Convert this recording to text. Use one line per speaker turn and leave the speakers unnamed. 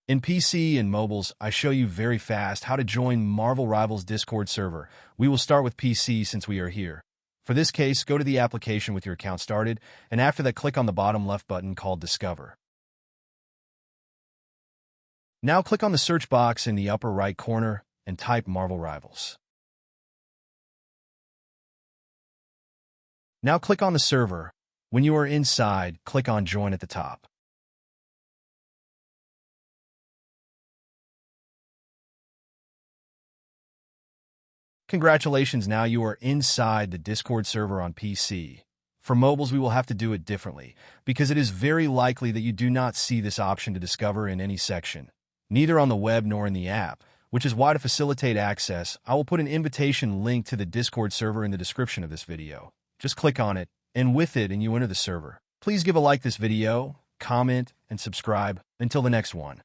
In PC and mobiles, I show you very fast how to join Marvel Rivals Discord server. We will start with PC since we are here. For this case, go to the application with your account started, and after that click on the bottom left button called Discover. Now click on the search box in the upper right corner and type Marvel Rivals. Now click on the server. When you are inside, click on Join at the top. Congratulations, now you are inside the Discord server on PC. For mobiles, we will have to do it differently, because it is very likely that you do not see this option to discover in any section, neither on the web nor in the app, which is why to facilitate access, I will put an invitation link to the Discord server in the description of this video. Just click on it, and with it, you enter the server. Please give a like this video, comment, and subscribe. Until the next one.